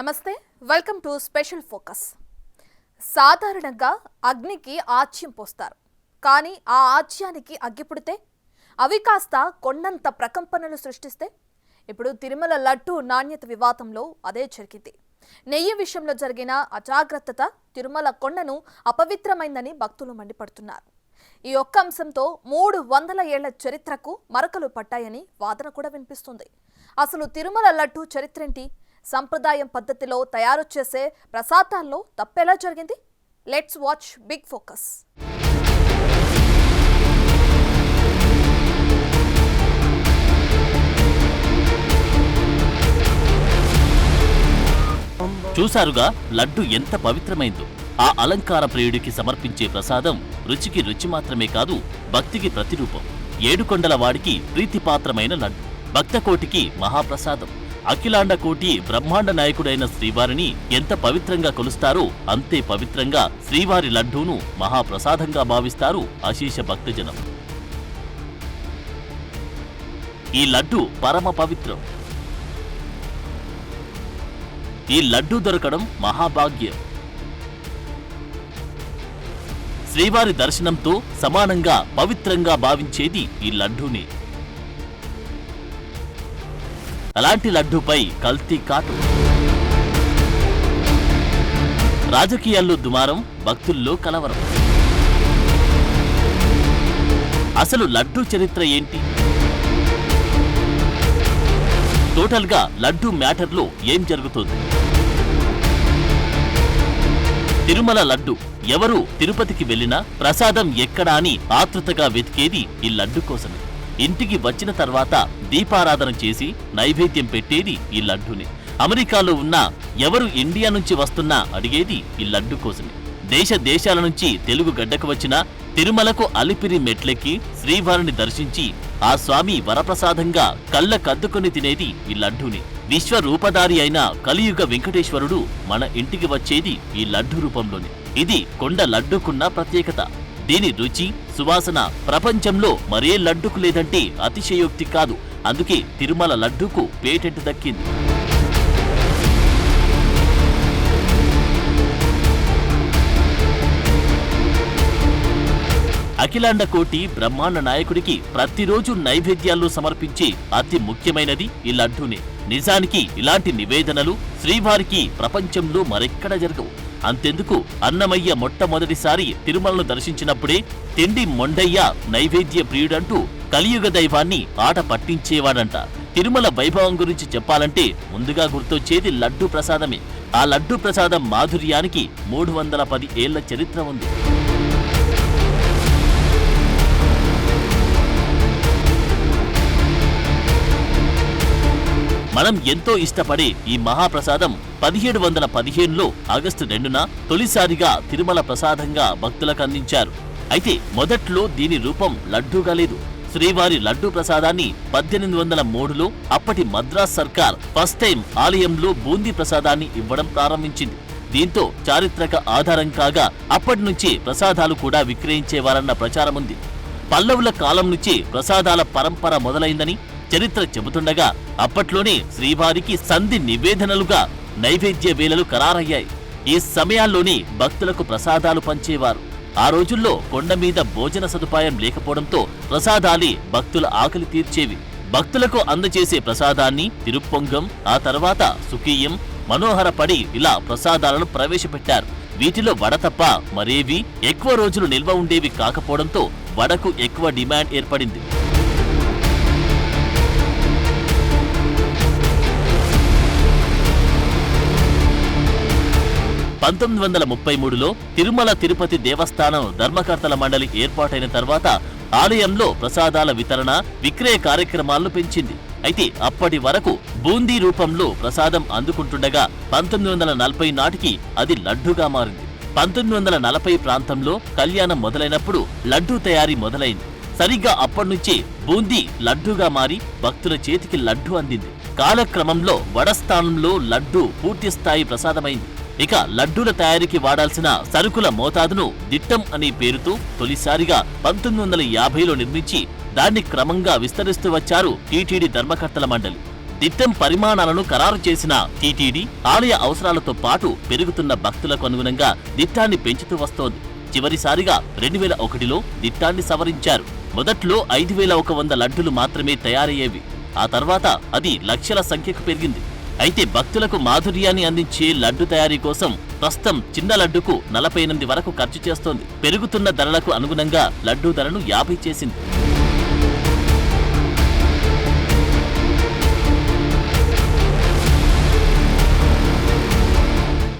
నమస్తే welcome to special focus. సాధారణంగా అగ్నికి ఆజ్యం పోస్తారు. కానీ ఆ ఆజ్యానికి అగ్గిపుడితే అవి కాస్త కొండంత ప్రకంపనలు సృష్టిస్తే ఇప్పుడు తిరుమల లడ్డు నాణ్యత వివాదంలో అదే జరిగింది. నెయ్యి విషయంలో జరిగిన అజాగ్రత్తత తిరుమల కొండను అపవిత్రమైందని భక్తులు మండిపడుతున్నారు. ఈ ఒక్క అంశంతో 300 ఏళ్ల చరిత్రకు మరకలు పట్టాయని వాదన కూడా వినిపిస్తుంది. అసలు తిరుమల లడ్డు చరిత్రేంటి? సంప్రదాయం పద్ధతిలో తయారు చేసే ప్రసాదాల్లో తప్పెలా జరిగింది? Let's watch big focus. చూశారుగా లడ్డు ఎంత పవిత్రమైందో. ఆ అలంకార ప్రియుడికి సమర్పించే ప్రసాదం రుచికి రుచి మాత్రమే కాదు, భక్తికి ప్రతిరూపం. ఏడుకొండల వాడికి ప్రీతిపాత్రమైన లడ్డు, భక్తకోటికి మహాప్రసాదం. అఖిలాండ కోటి బ్రహ్మాండ నాయకుడైన శ్రీవారిని ఎంత పవిత్రంగా కొలుస్తారో అంతే పవిత్రంగా శ్రీవారి లడ్డూను మహాప్రసాదంగా భావిస్తారు అశేష భక్తజనం. ఈ లడ్డు పరమ పవిత్రం. ఈ లడ్డూ దొరకడం మహాభాగ్యం. శ్రీవారి దర్శనంతో సమానంగా పవిత్రంగా భావించేది ఈ లడ్డూని. అలాంటి లడ్డూపై కల్తీ కాటు. రాజకీయాల్లో దుమారం, భక్తుల్లో కలవరం. అసలు లడ్డూ చరిత్ర ఏంటి? టోటల్గా లడ్డూ మ్యాటర్లో ఏం జరుగుతోంది? తిరుమల లడ్డు. ఎవరు తిరుపతికి వెళ్లినా ప్రసాదం ఎక్కడా అని ఆతృతగా వెతికేది ఈ లడ్డు కోసమే. ఇంటికి వచ్చిన తర్వాత దీపారాధన చేసి నైవేద్యం పెట్టేది ఈ లడ్డుని. అమెరికాలో ఉన్న ఎవరు ఇండియా నుంచి వస్తున్నా అడిగేది ఈ లడ్డు కోసమే. దేశాల నుంచి తెలుగు గడ్డకు వచ్చిన తిరుమలకు అలిపిరి మెట్లెక్కి శ్రీవారిని దర్శించి ఆ స్వామి వరప్రసాదంగా కళ్ళ కద్దుకొని తినేది ఈ లడ్డూని. విశ్వరూపధారి అయిన కలియుగ వెంకటేశ్వరుడు మన ఇంటికి వచ్చేది ఈ లడ్డు రూపంలోనే. ఇది కొండ లడ్డుకున్న ప్రత్యేకత. దీని రుచి, సువాసన ప్రపంచంలో మరే లడ్డుకు లేదంటే అతిశయోక్తి కాదు. అందుకే తిరుమల లడ్డూకు పేటెంట్ దక్కింది. అఖిలాండ కోటి బ్రహ్మాండ నాయకుడికి ప్రతిరోజు నైవేద్యాలు సమర్పించే అతి ముఖ్యమైనది ఈ లడ్డూనే. నిజానికి ఇలాంటి నివేదనలు శ్రీవారికి ప్రపంచంలో మరెక్కడ జరగవు. అంతెందుకు, అన్నమయ్య మొట్టమొదటిసారి తిరుమలను దర్శించినప్పుడే తిండి మొండయ్య నైవేద్య ప్రియుడంటూ కలియుగ దైవాన్ని ఆట పట్టించేవాడంట. తిరుమల వైభవం గురించి చెప్పాలంటే ముందుగా గుర్తొచ్చేది లడ్డూ ప్రసాదమే. ఆ లడ్డూ ప్రసాదం మాధుర్యానికి 310 ఏళ్ల చరిత్ర ఉంది. మనం ఎంతో ఇష్టపడే ఈ మహాప్రసాదం 1715లో ఆగస్టు 2న తొలిసారిగా తిరుమల ప్రసాదంగా భక్తులకు అందించారు. అయితే మొదట్లో దీని రూపం లడ్డూగా లేదు. శ్రీవారి లడ్డూ ప్రసాదాన్ని 1803లో అప్పటి మద్రాస్ సర్కార్ ఫస్ట్ టైం ఆలయంలో బూందీ ప్రసాదాన్ని ఇవ్వడం ప్రారంభించింది. దీంతో చారిత్రక ఆధారం కాగా అప్పటి నుంచే ప్రసాదాలు కూడా విక్రయించేవారన్న ప్రచారం ఉంది. పల్లవుల కాలం నుంచే ప్రసాదాల పరంపర మొదలైందని చరిత్ర చెబుతుండగా అప్పట్లోనే శ్రీవారికి సంధి నివేదనలుగా నైవేద్య వేళలు ఖరారయ్యాయి. ఈ సమయాల్లోనే భక్తులకు ప్రసాదాలు పంచేవారు. ఆ రోజుల్లో కొండ మీద భోజన సదుపాయం లేకపోవడంతో ప్రసాదాలే భక్తుల ఆకలి తీర్చేవి. భక్తులకు అందజేసే ప్రసాదాన్ని తిరుప్పొంగం, ఆ తర్వాత సుఖీయం, మనోహరపడి ఇలా ప్రసాదాలను ప్రవేశపెట్టారు. వీటిలో వడ తప్ప మరేవి ఎక్కువ రోజులు నిల్వ ఉండేవి కాకపోవడంతో వడకు ఎక్కువ డిమాండ్ ఏర్పడింది. 1933లో తిరుమల తిరుపతి దేవస్థానం ధర్మకర్తల మండలి ఏర్పాటైన తర్వాత ఆలయంలో ప్రసాదాల వితరణ, విక్రయ కార్యక్రమాలను పెంచింది. అయితే అప్పటి వరకు బూందీ రూపంలో ప్రసాదం అందుకుంటుండగా 1940 నాటికి అది లడ్డుగా మారింది. 1940 ప్రాంతంలో కళ్యాణం మొదలైనప్పుడు లడ్డూ తయారీ మొదలైంది. సరిగ్గా అప్పటినుంచే బూందీ లడ్డూగా మారి భక్తుల చేతికి లడ్డు అందింది. కాలక్రమంలో వడస్థానంలో లడ్డు పూర్తిస్థాయి ప్రసాదమైంది. ఇక లడ్డూల తయారీకి వాడాల్సిన సరుకుల మోతాదును దిట్టం అనే పేరుతో తొలిసారిగా 1950లో నిర్మించి దాన్ని క్రమంగా విస్తరిస్తూ వచ్చారు టీటీడీ ధర్మకర్తల మండలి. దిట్టం పరిమాణాలను ఖరారు చేసిన టీటీడీ ఆలయ అవసరాలతో పాటు పెరుగుతున్న భక్తులకు అనుగుణంగా దిట్టాన్ని పెంచుతూ వస్తోంది. చివరిసారిగా 2001లో దిట్టాన్ని సవరించారు. మొదట్లో 5100 లడ్డులు మాత్రమే తయారయ్యేవి. ఆ తర్వాత అది లక్షల సంఖ్యకు పెరిగింది. అయితే భక్తులకు మాధుర్యాన్ని అందించే లడ్డు తయారీ కోసం ప్రస్తుతం చిన్న లడ్డుకు 48 వరకు ఖర్చు చేస్తోంది. పెరుగుతున్న ధరలకు అనుగుణంగా లడ్డూ ధరను 50 చేసింది.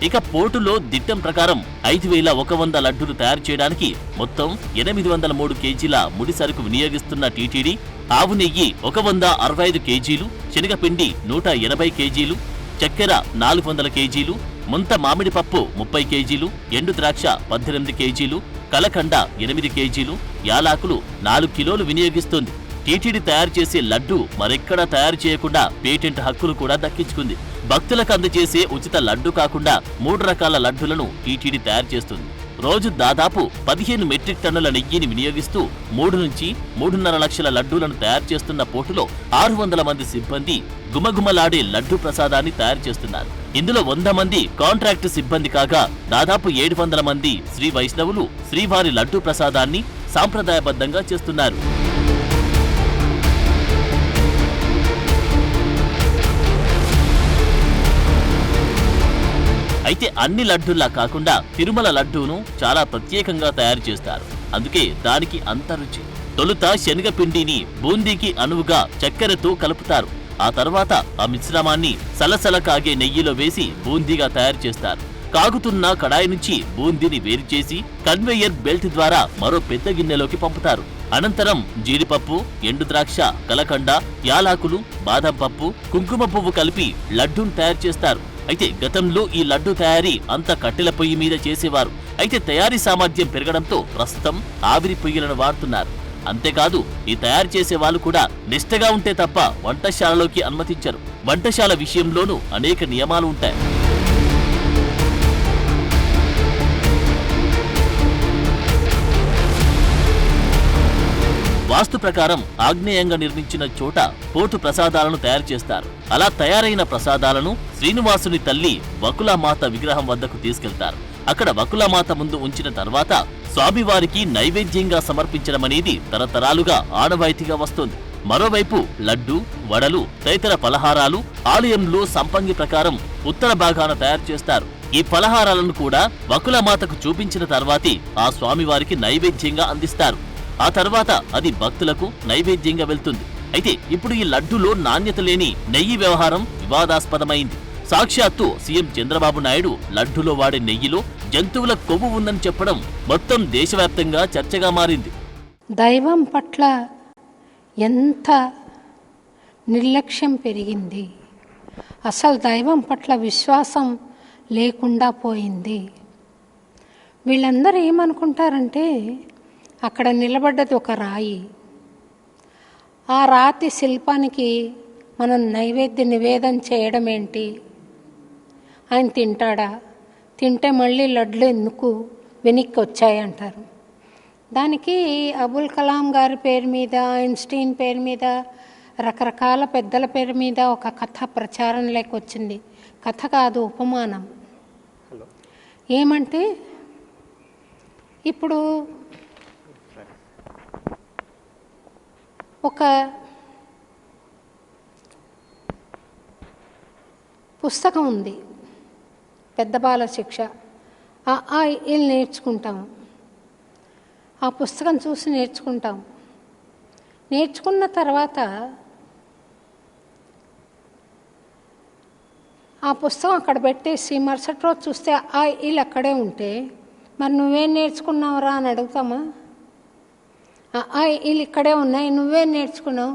ఇక పోటులో దిట్టం ప్రకారం 5100 లడ్డూలు తయారు చేయడానికి మొత్తం 803 కేజీల ముడి సరుకు వినియోగిస్తున్న టీటీడీ ఆవు నెయ్యి 165 కేజీలు, శనగపిండి 180 కేజీలు, చక్కెర 400 కేజీలు, ముంత మామిడి పప్పు 30 కేజీలు, ఎండు ద్రాక్ష 18 కేజీలు, కలకండ 8 కేజీలు, యాలాకులు 4 కిలోలు వినియోగిస్తోంది. టీటీడీ తయారు చేసే లడ్డు మరెక్కడా తయారు చేయకుండా పేటెంట్ హక్కులు కూడా దక్కించుకుంది. భక్తులకు అందజేసే ఉచిత లడ్డు కాకుండా 3 రకాల లడ్డులను టీటీడీ తయారు చేస్తుంది. రోజు దాదాపు 15 మెట్రిక్ టన్నుల నెయ్యిని వినియోగిస్తూ 3 నుంచి 3.5 లక్షల లడ్డూలను తయారు చేస్తున్న పోటులో 600 మంది సిబ్బంది గుమగుమలాడే లడ్డు ప్రసాదాన్ని తయారు చేస్తున్నారు. ఇందులో 100 మంది కాంట్రాక్టు సిబ్బంది కాగా దాదాపు 700 మంది శ్రీ వైష్ణవులు శ్రీవారి లడ్డు ప్రసాదాన్ని సాంప్రదాయబద్ధంగా చేస్తున్నారు. అయితే అన్ని లడ్డూల్లా కాకుండా తిరుమల లడ్డూను చాలా ప్రత్యేకంగా తయారు చేస్తారు. అందుకే దానికి అంత రుచి. తొలుత శనగపిండిని బూందీకి అనువుగా చక్కెరతో కలుపుతారు. ఆ తర్వాత ఆ మిశ్రమాన్ని సలసల కాగే నెయ్యిలో వేసి బూందీగా తయారు చేస్తారు. కాగుతున్న కడాయి నుంచి బూందీని వేరు చేసి కన్వేయర్ బెల్ట్ ద్వారా మరో పెద్ద గిన్నెలోకి పంపుతారు. అనంతరం జీడిపప్పు, ఎండు ద్రాక్ష, కలకండ, యాలాకులు, బాదం పప్పు, కుంకుమ పువ్వు కలిపి లడ్డూను తయారు చేస్తారు. అయితే గతంలో ఈ లడ్డు తయారీ అంత కట్టెల పొయ్యి మీద చేసేవారు. అయితే తయారీ సామర్థ్యం పెరగడంతో ప్రస్తుతం ఆవిరి పొయ్యిలను వాడుతున్నారు. అంతేకాదు ఈ తయారు చేసే వాళ్ళు కూడా నిష్ఠగా ఉంటే తప్ప వంటశాలలోకి అనుమతించరు. వంటశాల విషయంలోనూ అనేక నియమాలు ఉంటాయి. వాస్తు ప్రకారం ఆగ్నేయంగా నిర్మించిన చోట పోటు ప్రసాదాలను తయారు చేస్తారు. అలా తయారైన ప్రసాదాలను శ్రీనివాసుని తల్లి వకులామాత విగ్రహం వద్దకు తీసుకెళ్తారు. అక్కడ వకులామాత ముందు ఉంచిన తర్వాత స్వామివారికి నైవేద్యంగా సమర్పించడమనేది తరతరాలుగా ఆనవాయితీగా వస్తోంది. మరోవైపు లడ్డు, వడలు తదితర పలహారాలు ఆలయంలో సంపంగి ప్రకారం ఉత్తర భాగాన తయారు చేస్తారు. ఈ పలహారాలను కూడా వకులామాతకు చూపించిన తర్వాతే ఆ స్వామివారికి నైవేద్యంగా అందిస్తారు. ఆ తర్వాత అది భక్తులకు నైవేద్యంగా వెళ్తుంది. అయితే ఇప్పుడు ఈ లడ్డులో నాణ్యత లేని నెయ్యి వ్యవహారం వివాదాస్పదమైంది. సాక్షాత్తు సీఎం చంద్రబాబు నాయుడు లడ్డులో వాడే నెయ్యిలో జంతువుల కొవ్వు ఉందని చెప్పడం మొత్తం దేశవ్యాప్తంగా చర్చగా మారింది. దైవం పట్ల ఎంత నిర్లక్ష్యం పెరిగింది, అసలు దైవం పట్ల విశ్వాసం లేకుండా పోయింది. వీళ్ళందరూ ఏమనుకుంటారంటే అక్కడ నిలబడ్డది ఒక రాయి, ఆ రాతి శిల్పానికి మనం నైవేద్య నివేదన చేయడం ఏంటి, ఆయన తింటాడా, తింటే మళ్ళీ లడ్లు ఎందుకు వెనక్కి వచ్చాయంటారు. దానికి అబుల్ కలాం గారి పేరు మీద, ఐన్స్టీన్ పేరు మీద, రకరకాల పెద్దల పేరు మీద ఒక కథ ప్రచారం లేకొచ్చింది. కథ కాదు, ఉపమానం. ఏమంటే ఇప్పుడు ఒక పుస్తకం ఉంది, పెద్ద బాల శిక్ష. వీళ్ళు నేర్చుకుంటాం, ఆ పుస్తకం చూసి నేర్చుకుంటాం. నేర్చుకున్న తర్వాత ఆ పుస్తకం అక్కడ పెట్టేసి మరుసటి రోజు చూస్తే వీళ్ళు అక్కడే ఉంటే మరి నువ్వేం నేర్చుకున్నావురా అని అడుగుతామా? వీళ్ళు ఇక్కడే ఉన్నాయి, నువ్వేం నేర్చుకున్నావు,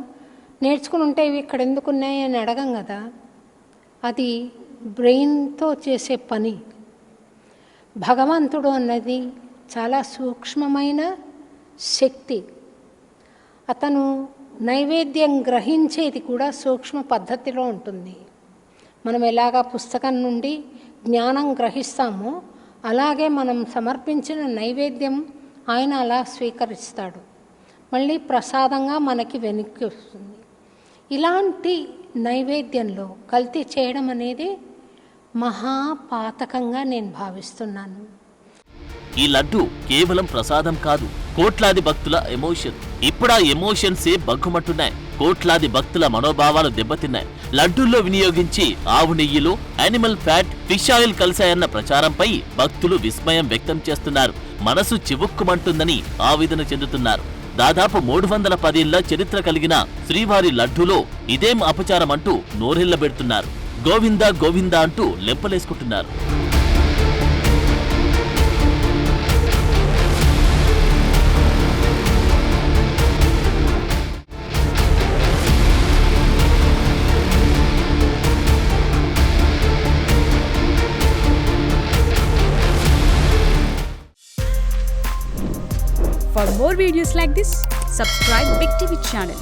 నేర్చుకుని ఉంటే ఇవి ఇక్కడ ఎందుకు ఉన్నాయి అని అడగం కదా. అది బ్రెయిన్తో చేసే పని. భగవంతుడు అన్నది చాలా సూక్ష్మమైన శక్తి. అతను నైవేద్యం గ్రహించేది కూడా సూక్ష్మ పద్ధతిలో ఉంటుంది. మనం ఎలాగా పుస్తకం నుండి జ్ఞానం గ్రహిస్తామో అలాగే మనం సమర్పించిన నైవేద్యం ఆయన అలా స్వీకరిస్తాడు, మళ్ళీ ప్రసాదంగా మనకి వెనక్కి వస్తుంది. ఇలాంటి నైవేద్యంలో కల్తీ చేయడం అనేది మహాపాతకంగా నేను భావిస్తున్నాను. ఈ లడ్డు కేవలం ప్రసాదం కాదు, కోట్లాది భక్తుల ఎమోషన్. ఇప్పుడా ఎమోషన్సే బగ్గుమంటున్నాయి. కోట్లాది భక్తుల మనోభావాలు దెబ్బతిన్నాయి. లడ్డూల్లో వినియోగించి ఆవు నెయ్యిలో యానిమల్ ఫ్యాట్, ఫిష్ ఆయిల్ కలిశాయన్న ప్రచారంపై భక్తులు విస్మయం వ్యక్తం చేస్తున్నారు. మనసు చివుక్కుమంటుందని ఆవేదన చెందుతున్నారు. దాదాపు 310 ఏళ్ల చరిత్ర కలిగిన శ్రీవారి లడ్డూలో ఇదేం అపచారమంటూ నోరెళ్లబెడుతున్నారు. గోవిందా గోవిందా అంటూ లెంపలేసుకుంటున్నారు. For more videos like this, subscribe Big TV channel.